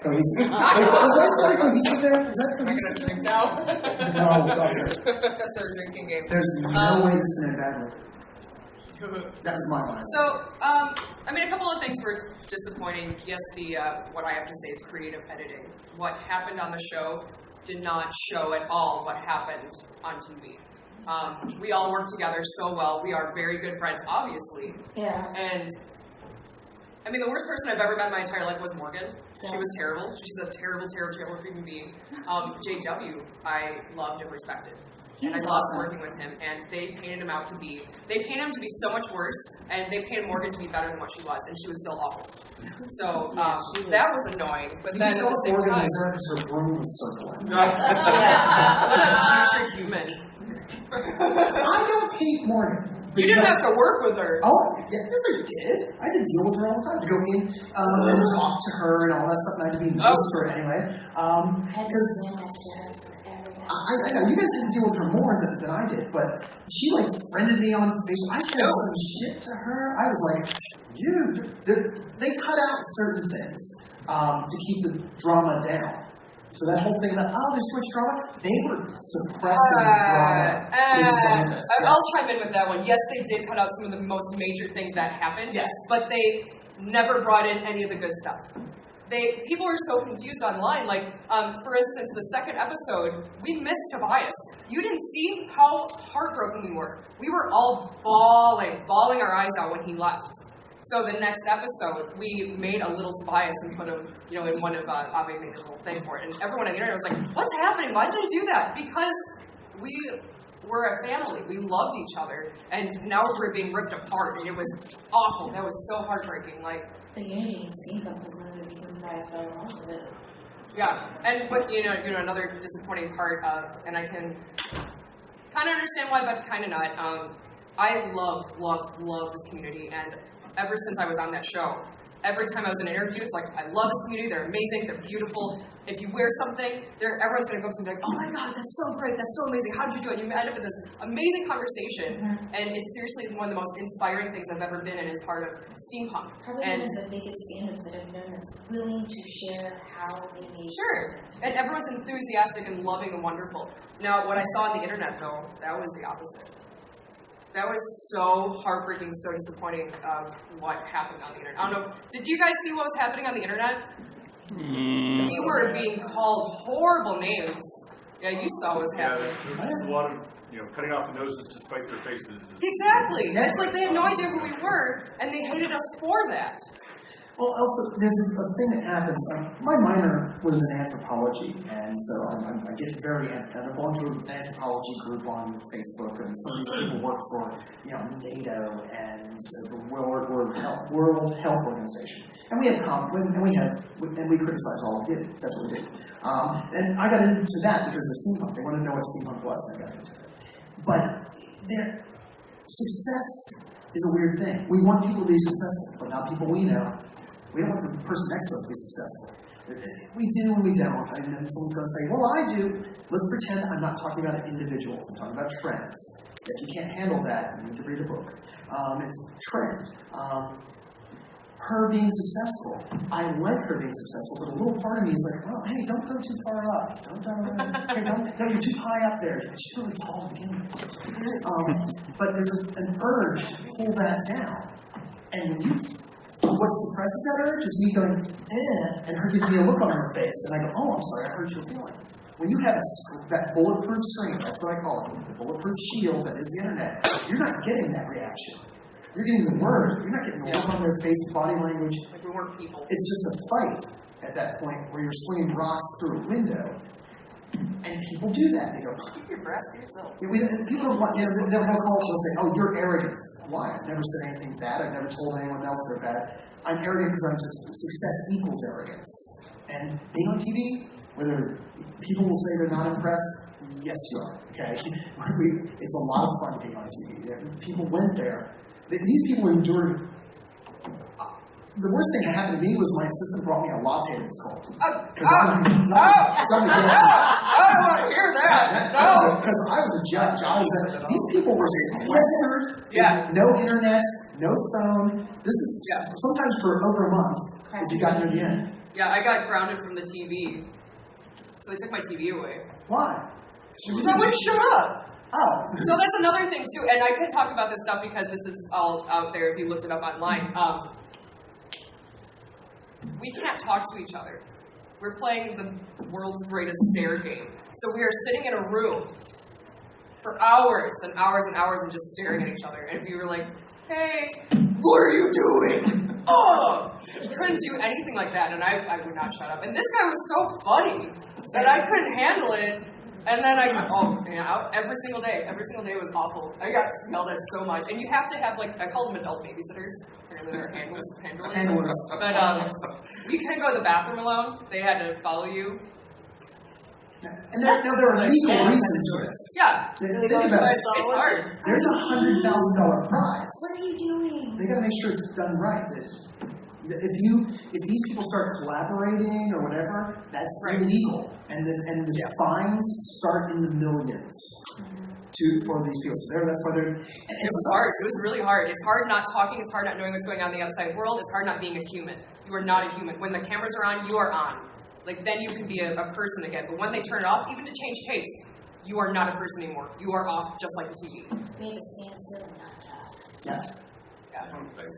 Cohesive. Was my story cohesive there? Is that cohesive? I'm going to drink now. No, okay. That's our drinking game. There's no way this can end badly. That was my line. So, I mean, a couple of things were disappointing. Yes, what I have to say is creative editing. What happened on the show did not show at all what happened on TV. We all work together so well. We are very good friends, obviously. Yeah. And I mean, the worst person I've ever met in my entire life was Morgan. Yeah. She was terrible. She's a terrible, terrible, terrible human being. JW, I loved and respected. And I loved working with him, and they painted him to be so much worse, and they painted Morgan to be better than what she was, and she was still awful. So that was annoying, but then at the same time, her broom was circling. what a future human. I don't hate Morgan. You didn't have to work with her. Oh, yes, I did. I did deal with her all the time. To go in and talk to her and all that stuff, and I had to be nice to her anyway. I had to stand next to her forever. I know, you guys had to deal with her more than I did, but she, like, friended me on Facebook. I said some shit to her. I was like, dude, they cut out certain things to keep the drama down. So that whole thing about, there's too much drama, they were suppressing drama. I'll chime in with that one. Yes, they did cut out some of the most major things that happened, yes, but they never brought in any of the good stuff. People were so confused online. Like, for instance, the second episode, we missed Tobias. You didn't see how heartbroken we were. We were all bawling our eyes out when he left. So the next episode, we made a little Tobias and put him, in one of, Abe made a little thing for it. And everyone on the internet was like, what's happening? Why did they do that? Because we were a family. We loved each other. And now we're being ripped apart. And it was awful. That was so heartbreaking. Like, the unity in Steampunk was one of the reasons why I fell in love with it. Yeah. And what, another disappointing part, and I can kind of understand why, but kind of not. I love this community, and ever since I was on that show, every time I was in an interview, it's like, I love this community, they're amazing, they're beautiful. If you wear something, everyone's going to go up to me like, oh my god, that's so great, that's so amazing, how did you do it? And you end up in this amazing conversation, and it's seriously one of the most inspiring things I've ever been in as part of steampunk. Probably one of the biggest stand-ups that I've known that's willing to share how they made. Sure, and everyone's enthusiastic and loving and wonderful. Now, what I saw on the internet, though, that was the opposite. That was so heartbreaking, so disappointing what happened on the internet. I don't know, did you guys see what was happening on the internet? You were being called horrible names. Yeah, you saw what was happening. There's a lot of, cutting off the noses to spite their faces. Exactly. It's like they had no idea who we were, and they hated us for that. Well, also, there's a thing that happens. My minor was in anthropology, and so I get very, I belong to an anthropology group on Facebook, and some of these people work for, NATO and the World Health Organization. And we criticize all of it. That's what we did. And I got into that because of steampunk. They wanted to know what steampunk was, and I got into it. But success is a weird thing. We want people to be successful, but not people we know. We don't want the person next to us to be successful. We do and we don't. And then someone's going to say, well, I do. Let's pretend I'm not talking about individuals. I'm talking about trends. If you can't handle that, you need to read a book. It's a trend. Her being successful, I like her being successful, but a little part of me is like, well, hey, don't go too far up. You're too high up there. She's really tall to begin with. But there's an urge to pull that down. And what suppresses that urge is me going, and her giving me a look on her face, and I go, oh, I'm sorry, I hurt your feeling. When you have that bulletproof screen, that's what I call it, the bulletproof shield that is the internet, you're not getting that reaction. You're getting the word. You're not getting the look on their face, body language. Like we weren't people. It's just a fight at that point where you're swinging rocks through a window. And people do that. They go, keep your breath to yourself. People don't want, they'll call it, they'll say, oh, you're arrogant. Why? I've never said anything bad. I've never told anyone else they're bad. I'm arrogant because success equals arrogance. And being on TV, whether people will say they're not impressed, yes, you are. Okay? It's a lot of fun being on TV. People went there. These people endured The worst thing that happened to me was my assistant brought me a latte that was cold. I don't want to hear that. No. Because I was a judge. These people were sequestered. Yeah. No internet, no phone. This is sometimes for over a month if you got near the end. Yeah, I got grounded from the TV. So they took my TV away. Why? I wouldn't shut up. Oh. So that's another thing too, and I could talk about this stuff because this is all out there if you looked it up online. We can't talk to each other. We're playing the world's greatest stare game. So we are sitting in a room for hours and hours and hours and just staring at each other. And if you were like, hey, what are you doing? Oh! You couldn't do anything like that, and I would not shut up. And this guy was so funny that I couldn't handle it. And then every single day was awful. I got yelled at so much. And you have to have, like, I call them adult babysitters. Apparently they're handlers. But you couldn't go to the bathroom alone. They had to follow you. And now there are legal reasons for this. Yeah. Think about it. It's hard. There's a $100,000 prize. What are you doing? They got to make sure it's done right. If these people start collaborating or whatever, that's illegal, and the fines start in the millions for these people. So that's why they're. It was hard. It was really hard. It's hard not talking. It's hard not knowing what's going on in the outside world. It's hard not being a human. You are not a human. When the cameras are on, you are on. Like then you can be a person again. But when they turn it off, even to change tapes, you are not a person anymore. You are off, just like the TV. We need to stand still and not talk. Yeah.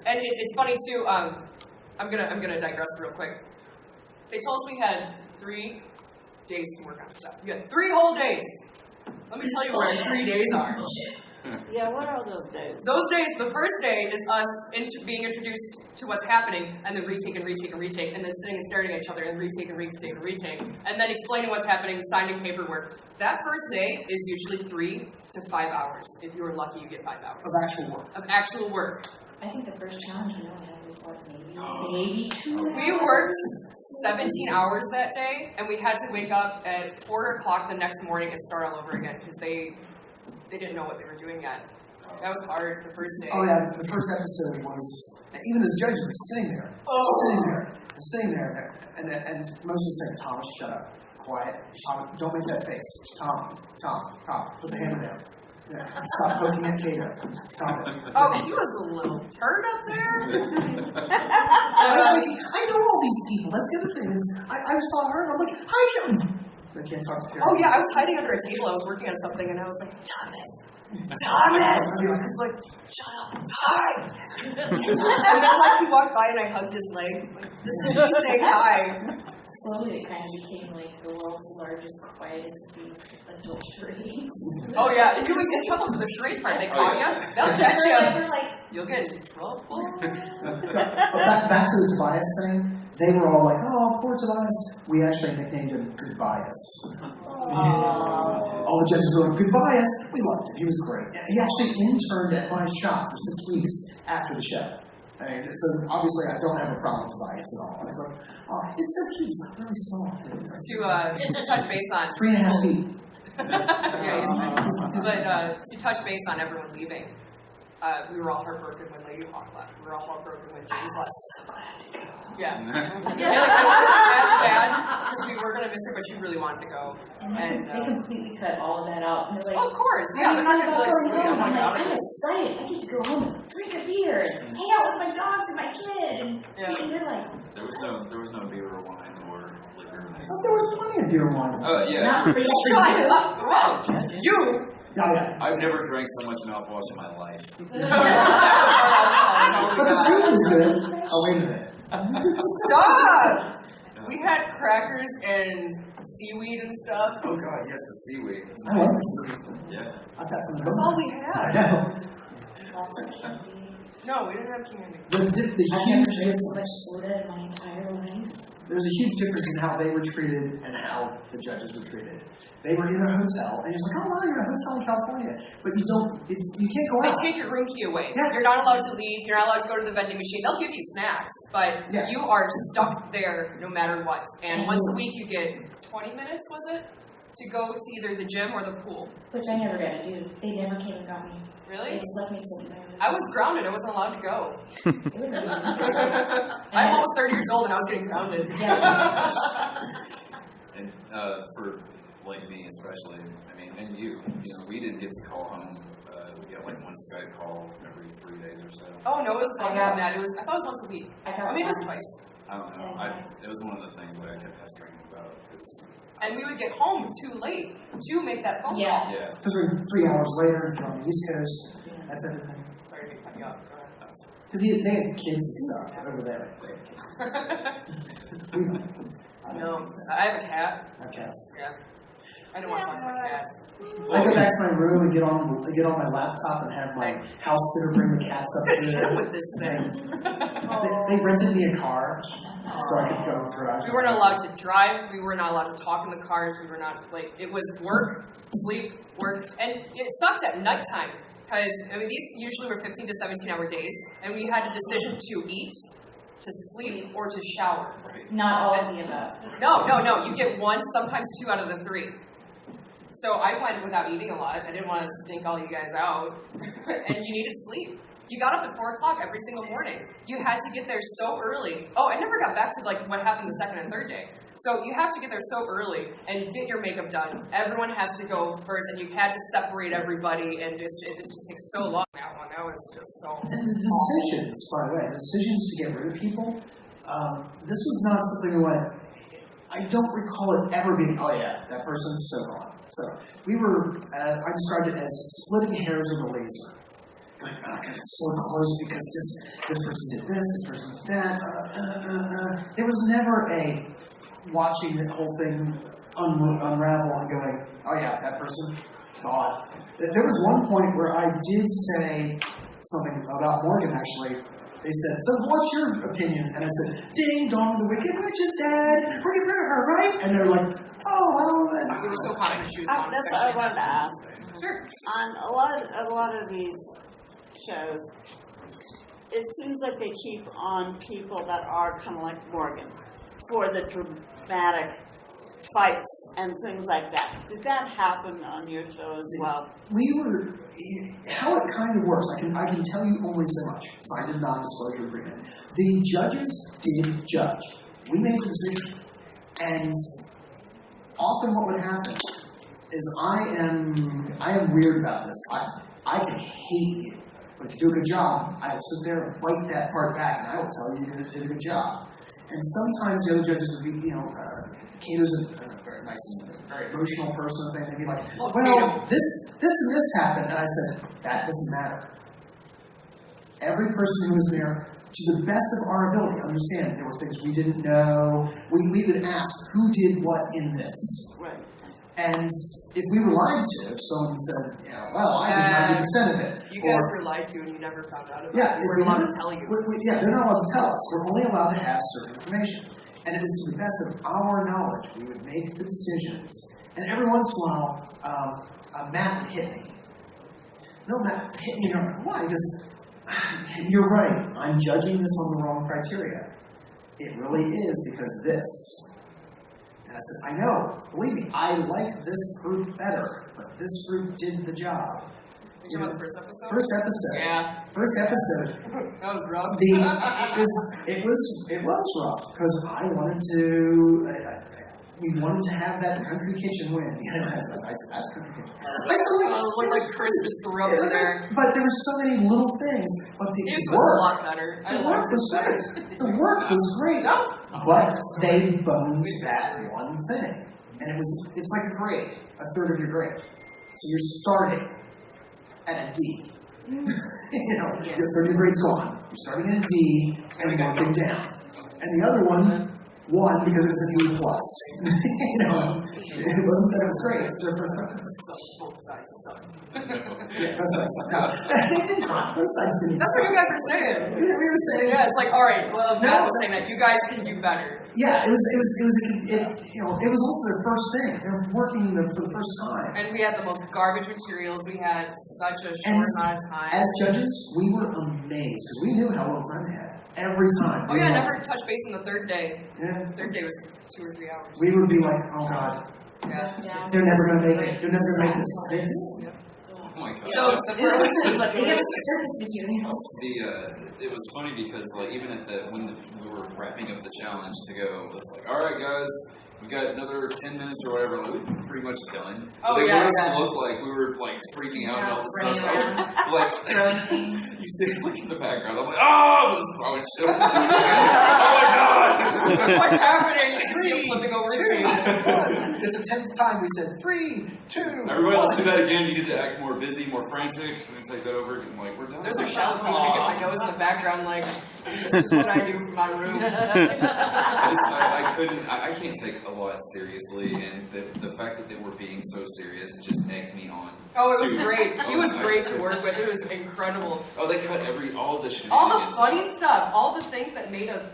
And it's funny too. I'm gonna digress real quick. They told us we had 3 days to work on stuff. We had 3 whole days. Let me tell you where 3 days are. Yeah, what are those days? Those days, the first day is us being introduced to what's happening, and then retake, and then sitting and staring at each other, and retake, and then explaining what's happening, signing paperwork. That first day is usually 3 to 5 hours. If you're lucky, you get 5 hours. Of actual work. I think the first challenge we only had was maybe 2 hours. We worked 17 hours that day, and we had to wake up at 4 o'clock the next morning and start all over again, because they didn't know what they were doing yet. That was hard the first day. Oh yeah, the first episode was, even as judges were sitting there, and most of them saying, Thomas, shut up, quiet, Tom, don't make that face, Tom, put the hammer down. Yeah. Stop looking at Kato. Stop it. Oh, he was a little turd up there. I know all these people. That's the other thing. I saw her and I'm like, hi, Kim. I can't talk to Karen. Oh yeah, I was hiding under a table. I was working on something and I was like, Thomas. I was like, shut up. Hi. And then like he walked by and I hugged his leg. Like, this is me saying hi. Slowly it kind of became like the world's largest, quietest adult charades. Oh yeah, and you would get in trouble for the charade part. They caught you, they'll catch you. You'll get in trouble. Back to the Tobias thing. They were all like, oh, poor Tobias. We actually nicknamed him Goodbias. All the judges were like, Goodbias. We loved him. He was great. He actually interned at my shop for 6 weeks after the show. So obviously I don't have a problem with Tobias at all. I was like, oh, it's so cute. He's not really small. To touch base on 3.5 feet. But to touch base on everyone leaving, we were all heartbroken when Lady Hawk left. We were all heartbroken when James left. Yeah. It wasn't bad because we were going to miss her, but she really wanted to go. And they completely cut all of that out. And they're like, of course, yeah. They're not going to I'm excited. I get to go home and drink a beer and hang out with my dogs and my kid. And they're like, there was no beer or wine or liquor. Oh, there was plenty of beer and wine. Oh yeah. not for shut up. Well, you. I've never drank so much mouthwash in my life. But the food was good. Oh, wait a minute. Stop! We had crackers and seaweed and stuff. Oh god, yes, the seaweed. I love seaweed. Yeah. I've got some. That's all we had. I know. lots of candy. No, we didn't have candy. I've never drank so much soda in my entire life. There's a huge difference in how they were treated and how the judges were treated. They were in a hotel, and you're like, oh wow, you're in a hotel in California, but you can't go out. They take your room key away. Yeah. You're not allowed to leave. You're not allowed to go to the vending machine. They'll give you snacks, but you are stuck there no matter what. And once a week you get 20 minutes, was it? to go to either the gym or the pool. Which I never got to do. They never came and got me. They Really? just left me sitting there. I was grounded. I wasn't allowed to go. It was I'm almost 30 years old and I was getting grounded. And for like me especially, I mean, and you know, we didn't get to call home. We got like one Skype call every 3 days or so. Oh no, it was longer than that. I thought it was once a week. I I mean, it was twice. I don't know. It was one of the things that I kept pestering about. And we would get home too late to make that phone call. Yeah. Because we're 3 hours later, if you're on the East Coast, that's everything. Sorry to cut you off. Go ahead. Because they had kids and stuff over there. We know. No, I have a cat. Our cats. Yeah. I don't want to talk about cats. I go back to my room and get on my laptop and have my house sitter bring the cats up here. With this thing. They rented me a car so I could go throughout. We weren't allowed to drive. We were not allowed to talk in the cars. We were not, like, it was work, sleep, work. And it sucked at nighttime because, I mean, these usually were 15 to 17-hour days. And we had a decision to eat, to sleep, or to shower. Not all of the above. No. You get one, sometimes 2 out of the 3. So I went without eating a lot. I didn't want to stink all you guys out. And you needed sleep. You got up at 4 o'clock every single morning. You had to get there so early. Oh, I never got back to like what happened the second and third day. So you have to get there so early and get your makeup done. Everyone has to go first, and you had to separate everybody, and it just takes so long. That was just so. And the decisions, by the way, the decisions to get rid of people, this was not something what I don't recall it ever being. Oh yeah, that person's so gone. So we were. I described it as splitting hairs with a laser. Like, oh, I got so close because this person did this person did that. There was never a watching the whole thing unravel and going, oh yeah, that person, God. There was one point where I did say something about Morgan, actually. They said, so what's your opinion? And I said, ding dong, the Wicked Witch is dead. We're getting rid of her, right? And they're like, oh, well, then. We were so hot in the shoes. That's what I wanted to ask. Sure. On a lot of these shows, it seems like they keep on people that are kind of like Morgan for the dramatic fights and things like that. Did that happen on your show as well? How it kind of works, I can tell you only so much, signed a non-disclosure agreement. The judges did judge. We made a decision. And often what would happen is I am weird about this. I can hate you. But if you do a good job, I will sit there and bite that part back, and I will tell you you did a good job. And sometimes the other judges would be, Kato's a very nice and very emotional person, and they'd be like, well, this and this happened. And I said, that doesn't matter. Every person who was there, to the best of our ability, understand there were things we didn't know. We would ask, who did what in this? Right. And if we were lied to, if someone said, well, I did 90% of it. You guys were lied to and you never found out about it. Yeah, We weren't allowed to tell you. They're not allowed to tell us. We're only allowed to have certain information. And it was to the best of our knowledge. We would make the decisions. And every once in a while, Matt would hit me. No, Matt hit me. And I'm like, why? He goes, you're right. I'm judging this on the wrong criteria. It really is because this. And I said, I know. Believe me, I like this group better. But this group did the job. You talking about the first episode? First episode. Yeah. First episode. That was rough. It was rough because I wanted to. We wanted to have that country kitchen win. I said that's country kitchen. I still it looked like Christmas threw up in there. But there were so many little things. But the His work was a lot better. The work was great. The work was great. No. But they boned that one thing, and it's like a grade, a third of your grade. So you're starting at a D. Your third of your grade's gone. You're starting at a D and working down. And the other one won because it's a D plus. It wasn't that it was great. It's their first time. Both sides sucked. Yeah, both sides sucked. No, they did not. Both sides didn't. That's what you guys were saying. We were saying. Yeah, it's like, all right. Well, Matt was saying that you guys can do better. Yeah, it was also their first thing. They were working for the first time. And we had the most garbage materials. We had such a short amount of time. As judges, we were amazed because we knew how little time they had. Every time. I never touched base on the third day. Yeah. The third day was 2 or 3 hours. We would be like, oh God, Yeah. They're never going to make it. They're never going to make this. Oh my god. So They give us surface materials. It was funny because like even at when we were wrapping up the challenge to go, it was like, all right guys, we got another 10 minutes or whatever. Like, we're pretty much done. Oh, they yeah, made us yeah. look like we were like freaking out and all this running stuff. around, Like throwing things. you see like in the background, I'm like, oh, this is throwing shit. Oh my god. what's happening? Flipping over trees. It's the 10th time we said 3, 2. Everybody, let's do that again. You need to act more busy, more frantic. And take that over. And like, we're done. There's a shallow thing to get my nose in the background, like, this is what I do for my room. I can't take a lot seriously, and the fact that they were being so serious just egged me on. Oh, it was great. He was great to work with. It was incredible. Oh, they cut all of the shit. All the funny stuff, all the things that made us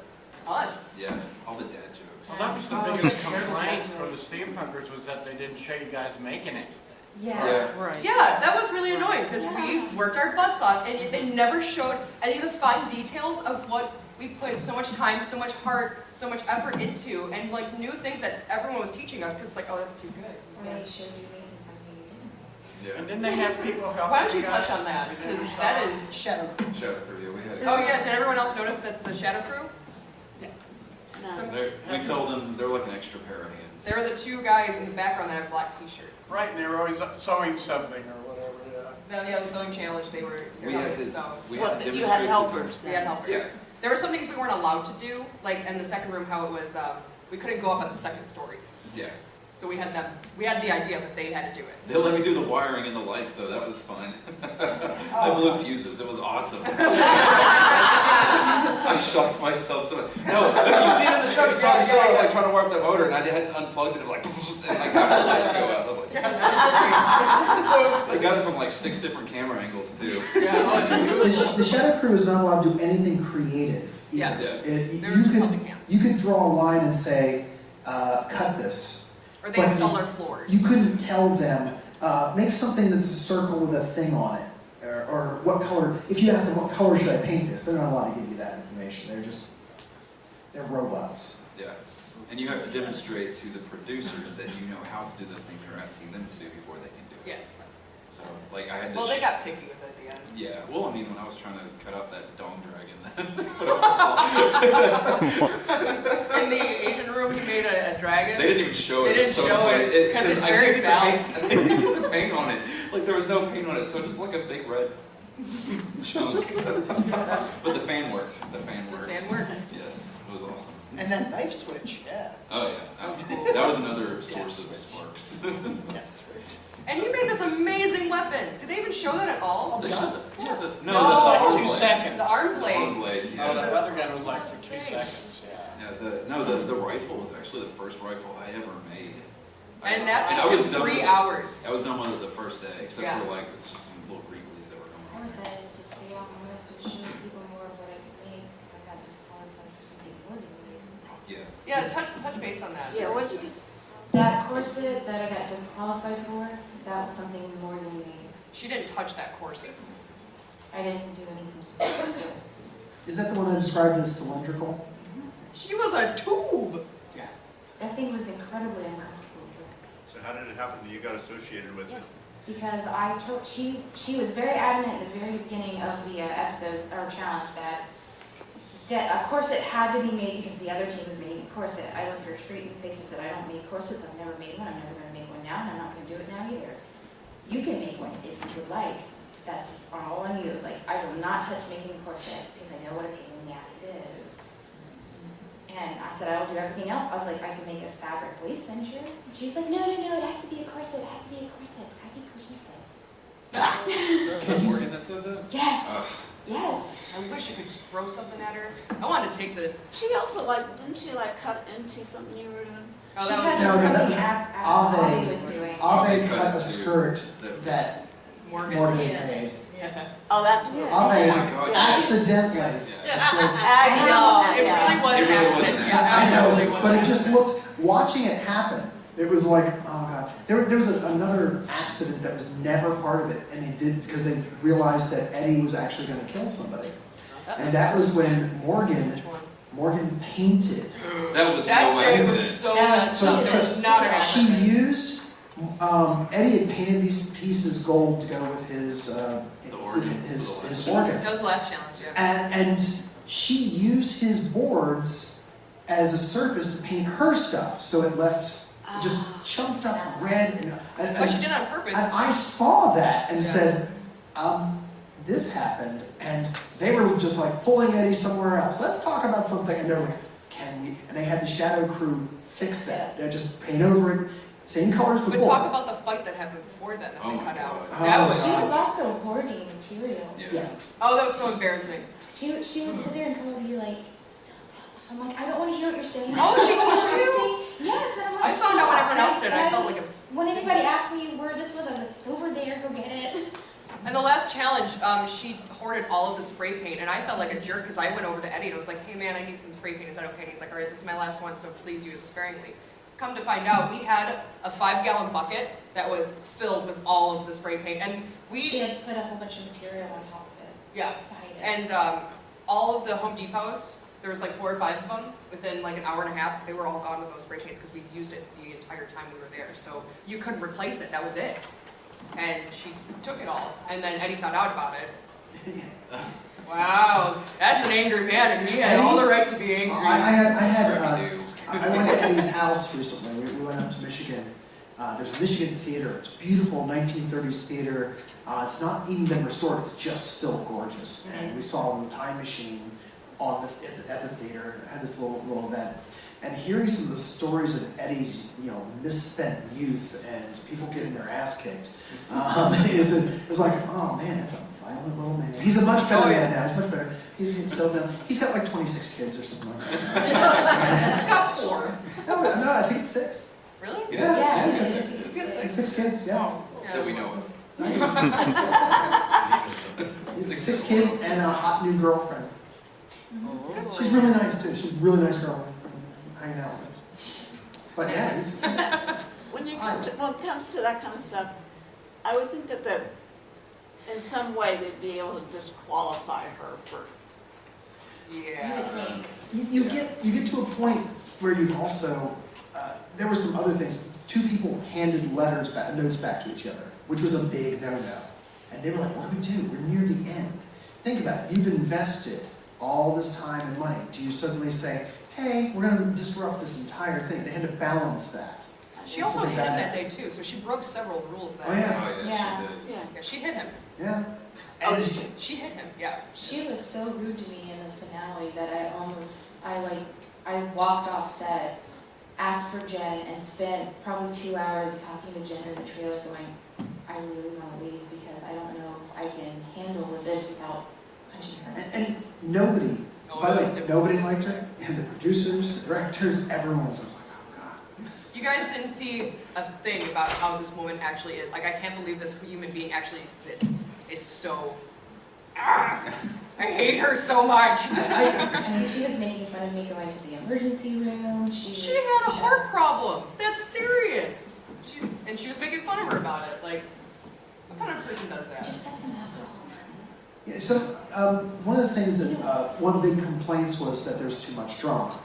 us. Yeah, all the dad jokes. Well, that was the biggest complaint from the Steampunkers was that they didn't show you guys making anything. Yeah. Right. Yeah, that was really annoying because we worked our butts off and they never showed any of the fine details of what we put so much time, so much heart, so much effort into, and like new things that everyone was teaching us because it's like, oh, that's too good. Or they showed you making something you didn't. Yeah. And didn't they have people helping Why don't you guys? touch on that? Because that is Shadow. Shout out for you. We had. Oh yeah, did everyone else notice that the Shadow Crew? We told them they're like an extra pair of hands. There are the two guys in the background that have black t-shirts. Right, and they were always sewing something or whatever, Yeah, the sewing challenge, they were We had to. so. We Well, had to you demonstrate had to helpers. We had helpers. Yeah. There were some things we weren't allowed to do, like in the second room how it was, we couldn't go up on the second story. Yeah. So we had the idea, but they had to do it. They let me do the wiring and the lights though. That was fun. I blew fuses. It was awesome. I shocked myself so much. No, you see it in the show. You saw the show like trying to warm up the motor, and I hadn't unplugged it. It was like, and like half the lights go out. I was like, Yeah, that's I got it from like 6 different camera angles too. great. Yeah, The Shadow Crew is not allowed to do anything creative. Yeah. Yeah. They were just holding hands. You could draw a line and say, cut this. Or they install our floors. You couldn't tell them, make something that's a circle with a thing on it. Or what color, if you ask them what color should I paint this, they're not allowed to give you that information. They're robots. Yeah. And you have to demonstrate to the producers that you know how to do the thing you're asking them to do before they can do it. Yes. So, like, I had to. Well, they got picky with it at the end. Yeah. Well, I mean, when I was trying to cut out that dong dragon, In the Asian room, he made a dragon. they didn't even show it. They didn't so show funny. it, 'cause it's I very didn't balanced. I didn't get the paint on it. Like, there was no paint on it, so just like a big red chunk. But the fan worked. The fan worked. fan worked. Yes, it was awesome. And that knife switch, yeah. Oh yeah, That was cool. that was another source of sparks. That switch. And he made this amazing weapon. Did they even show that at all? They showed the, yeah, the, No. the It was like arm 2 blade. seconds. The arm The blade. arm blade, yeah. Oh, the other gun was like for 2 seconds, yeah. Yeah, the rifle was actually the first rifle I ever made. And that I took was him done 3 with it. hours. I was done with it the first day, except Yeah. for like just some little wrinkles that were going I on. was excited to stay on. I wanted to show people more of what I could make because I got disqualified for something more than me. Yeah. Yeah, touch base on that. Yeah, what'd you get? That corset that I got disqualified for, that was something more than me. She didn't touch that corset. I didn't do anything to it. Is that the one I described as cylindrical? She was a tube. That thing was incredibly uncomfortable. So how did it happen that you got associated with it? Because she was very adamant at the very beginning of the episode or challenge that a corset had to be made because the other team was making a corset. I looked her straight in the face and said, I don't make corsets. I've never made one. I'm never going to make one now, and I'm not going to do it now either. You can make one if you would like. That's all on you. It's like, I will not touch making a corset because I know what a pain in the ass it is. And I said, I will do everything else. I was like, I can make a fabric waist cincher. And she's like, no, it has to be a corset. It has to be a corset. It's got to be cohesive. Was that Morgan that said that? Yes. Yes. I wish I could just throw something at her. I wanted to take the. She also didn't she cut into something you were doing? Oh, She that had was No, something that Ave was doing. Ave cut cut a to skirt that Morgan. Morgan Yeah. made. Yeah. Oh, that's weird. Ave Oh my God. accidentally. Yeah. I know. It yeah. really was It an really was accident. an Yeah, I absolutely know, was but an it just accident. looked, watching it happen, it was like, oh god. There was another accident that was never part of it, and they did, because they realized that Eddie was actually going to kill somebody. And that was when Morgan Morgan painted. That was That no day accident. was so That was- messed up. so- There's not an She accident. used, Eddie had painted these pieces gold to go with his, organ. his organ. That was the last challenge, yeah. And she used his boards as a surface to paint her stuff, so it left just chunked up red. And Oh, she did that on purpose. and I saw that and Yeah. said, this happened, and they were just like pulling Eddie somewhere else. Let's talk about something, and they're like, can we? And they had the shadow crew fix that. They just paint over it, same colors before. But talk about the fight that happened before then that Oh they my cut out. God. That Oh, was. She was also hoarding materials. Yeah. Oh, that was so embarrassing. She would sit there and come over to you like, don't tell. I'm like, I don't want to hear what you're saying. Oh, she I don't know told what you? you're saying. Yes, and I'm like, I found out when everyone else did. And I felt like a. When anybody asked me where this was, I was like, it's over there. Go get it. And the last challenge, she hoarded all of the spray paint, and I felt like a jerk because I went over to Eddie and was like, hey man, I need some spray paint, is that okay? And he's like, all right, this is my last one, so please use it sparingly. Come to find out, we had a 5-gallon bucket that was filled with all of the spray paint, and She had put a whole bunch of material on top of it yeah, to hide it. and all of the Home Depots, there was like 4 or 5 of them, within like an hour and a half, they were all gone with those spray paints because we used it the entire time we were there, so you couldn't replace it, that was it. And she took it all, and then Eddie found out about it. Wow, that's an angry man, and he had all the right to be angry. I went to Eddie's house recently. We went up to Michigan. There's a Michigan theater. It's a beautiful 1930s theater. It's not even been restored. It's just still gorgeous. And we saw the time machine at the theater. It had this little event. And hearing some of the stories of Eddie's, misspent youth and people getting their ass kicked, is like, oh man, that's a violent little man. He's a much better man now. He's much better. He's so down. He's got like 26 kids or something like that. He's got 4. No, I think it's 6. Really? Yeah, he's he got did. 6 He's kids. got 6. 6 kids, yeah. That we know of. 6 kids and a hot new girlfriend. She's really nice too. She's a really nice girl. Hanging out with. But yeah, When it comes to that kind of stuff, I would think that in some way they'd be able to disqualify her for. Yeah. you get to a point where you've also there were some other things. 2 people handed notes back to each other, which was a big no-no. And they were like, what do we do? We're near the end. Think about it. You've invested all this time and money. Do you suddenly say, hey, we're going to disrupt this entire thing? They had to balance that. She also hit him that day too, so she broke several rules that Oh, day. yeah. Oh, yeah, Yeah. she did. Yeah. Yeah, she hit him. Yeah. Oh, And did she? She hit him, yeah. She was so rude to me in the finale that I walked off set, asked for Jen, and spent probably 2 hours talking to Jen in the trailer going, I really want to leave because I don't know if I can handle this without punching her in the And face. nobody, No, by it the was way, different. nobody liked her. And the producers, the directors, everyone was just like, oh God. You guys didn't see a thing about how this woman actually is. Like, I can't believe this human being actually exists. It's so... I hate her so much. I mean, she was making fun of me going to the emergency room. She had a heart problem. That's serious. She was making fun of her about it. Like, what kind of person does that? Just got some alcohol. Yeah, so one of the things that, one of the big complaints was that there's too much drama.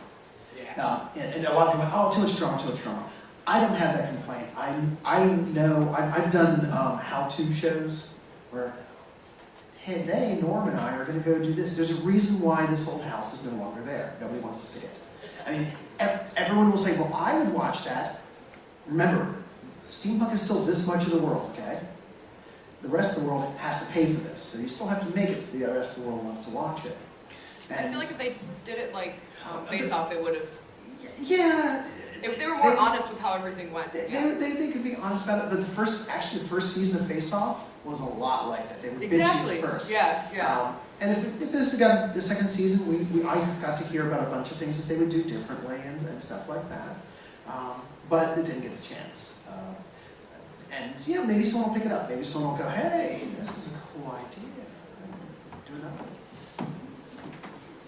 And a lot of people went, oh, too much drama. I don't have that complaint. I know, I've done how-to shows where, hey, Norm and I are going to go do this. There's a reason why this old house is no longer there. Nobody wants to see it. I mean, everyone will say, well, I would watch that. Remember, steampunk is still this much of the world, okay? The rest of the world has to pay for this, so you still have to make it so the rest of the world wants to watch it. I feel like if they did it like Face Off, it would have... Yeah. If they were more honest with how everything went. They could be honest about it, but the first season of Face Off was a lot like that. They were Exactly. bitching first. Yeah. And if this got the second season, I got to hear about a bunch of things that they would do differently and stuff like that. But it didn't get the chance. And yeah, maybe someone will pick it up. Maybe someone will go, hey, this is a cool idea. Do another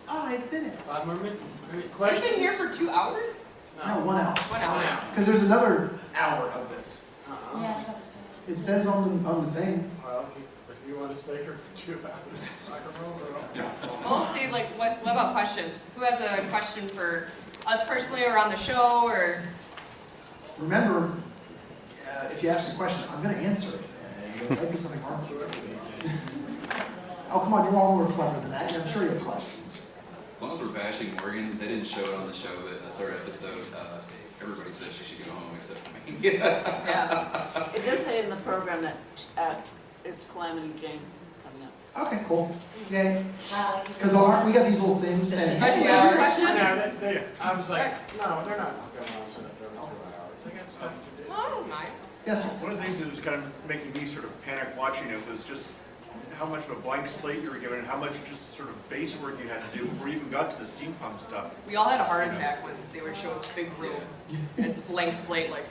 5 minutes. You've Question? been here for 2 hours? No, 1 hour. 1 hour. Because there's another hour of this. Yeah, I was about to say. It says on the thing. Well, if you want to stay here for 2 hours? Well, let's see, like, what about questions? Who has a question for us personally or on the show or? Remember, if you ask a question, I'm going to answer it. And there might be something wrong with it. Oh, come on, you're all more clever than that. I'm sure you have questions. As long as we're bashing Morgan, they didn't show it on the show, but in the third episode, everybody said she should go home except for me. Yeah. It does say in the program that it's Calamity Jane coming up. Okay, cool. Yay. Wow. Because we got these little things saying, Question, hey, you have a question? I was like, no, they're not going to sit up there for 2 hours. They got stuff to do. Oh, I don't mind. yes, sir. One of the things that was kind of making me sort of panic watching it was just how much of a blank slate you were given and how much just sort of base work you had to do before you even got to the steampunk stuff. We all had a heart attack when they would show us big room. It's blank slate, like.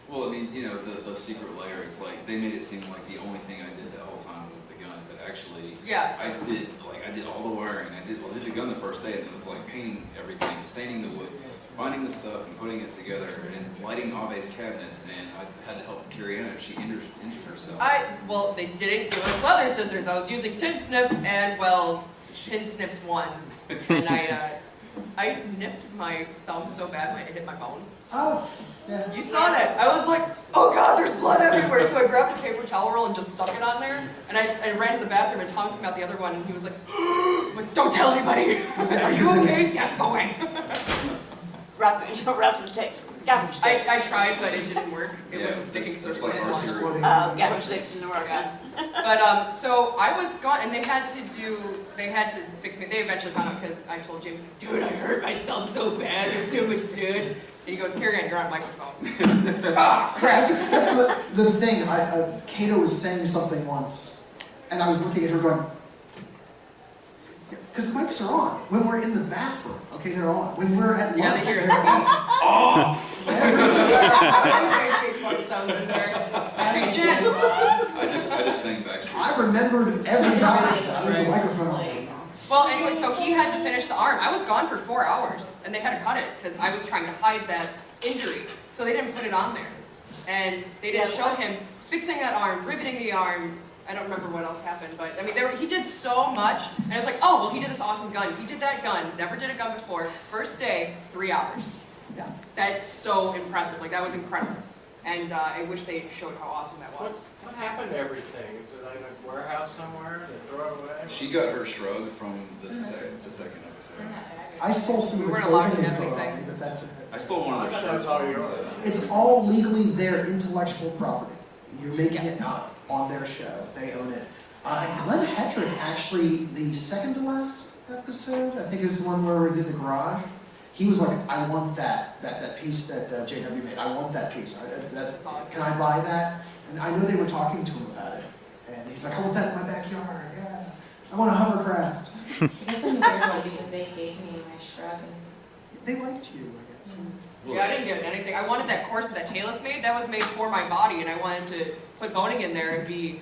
Well, I mean, you know, the secret layer, it's like, they made it seem like the only thing I did the whole time was the gun, but actually, Yeah. I did all the wiring. I did the gun the first day, and it was like painting everything, staining the wood, finding the stuff and putting it together, and lighting Abe's cabinets, and I had to help KariAnne if she injured herself. Well, they didn't give us leather scissors. I was using tin snips, and well, tin snips won. And I nipped my thumb so bad when it hit my bone. Oh, yeah. You saw that. I was like, oh God, there's blood everywhere. So I grabbed a paper towel roll and just stuck it on there. And I ran to the bathroom, and Thomas came out the other one, and he was like, I'm like, don't tell anybody. Are you okay? Yes, go away. Wrap the tape. Gaffer tape. I tried, but it didn't work. It wasn't sticking, so it's I like didn't our want to. cereal. Gaffer tape didn't work. Yeah. But so I was gone, and they had to fix me. They eventually found out because I told James, dude, I hurt myself so bad. There's too much blood. And he goes, KariAnne, you're on microphone. Ah, crap. That's the thing. Kato was saying something once, and I was looking at her going, because the mics are on. When we're in the bathroom, okay, they're on. When we're at lunch, Yeah, they hear us. they're on. Oh! I always sounds in there. Hey, Jen. I just sang Backstreet. I remembered every time there was a microphone on. Well, anyway, so he had to finish the arm. I was gone for 4 hours, and they had to cut it because I was trying to hide that injury. So they didn't put it on there. And they didn't show him fixing that arm, riveting the arm. I don't remember what else happened, but I mean, he did so much. And I was like, oh, well, he did this awesome gun. He did that gun. Never did a gun before. First day, 3 hours. Yeah. That's so impressive. Like, that was incredible. And I wish they showed how awesome that was. What happened to everything? Is it like a warehouse somewhere? They throw it away? She got her shrug from the second It's in episode. that bag. I stole some We of the weren't allowed to clothing have info, anything. but that's it. I stole one of their shirts. It's all legally their intellectual property. You're making it on their show. They own it. And Glenn Hedrick, actually, the second to last episode, I think it was the one where we did the garage, he was like, I want that piece that JW made. I want that piece. That's awesome. Can I buy that? And I know they were talking to him about it. And he's like, I want that in my backyard. Yeah. I want a hovercraft. I guess I'm very one because they gave me my shrug and They liked you, I guess. Yeah, I didn't get anything. I wanted that corset that Taylor's made. That was made for my body, and I wanted to put boning in there and be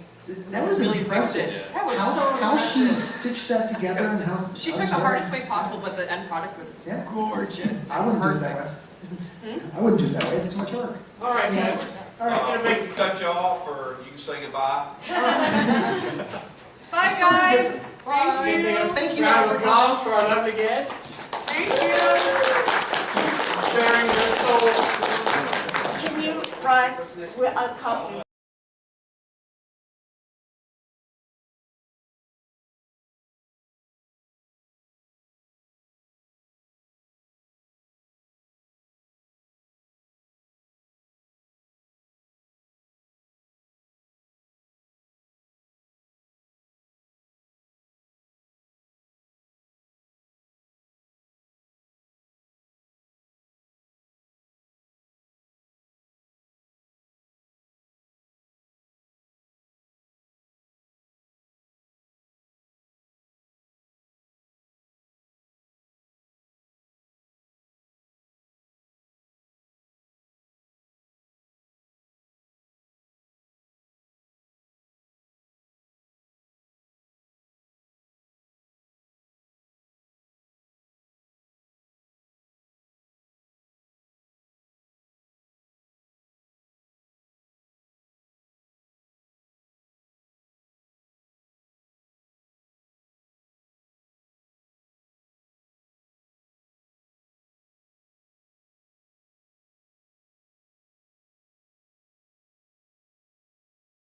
That was really impressive. riveted. That was How, so how she impressive. stitched that together and how She I took was the very- hardest way possible, but the end product was Yeah. gorgeous. I wouldn't do it Perfect. that way. I wouldn't do it that way. It's too much work. All right, guys. All right. We can cut you off, or you can say goodbye. Bye, guys. Bye. Thank you. Thank you. Round of applause for our lovely guests. Thank you. Sharing their soul. Can you rise? Cost me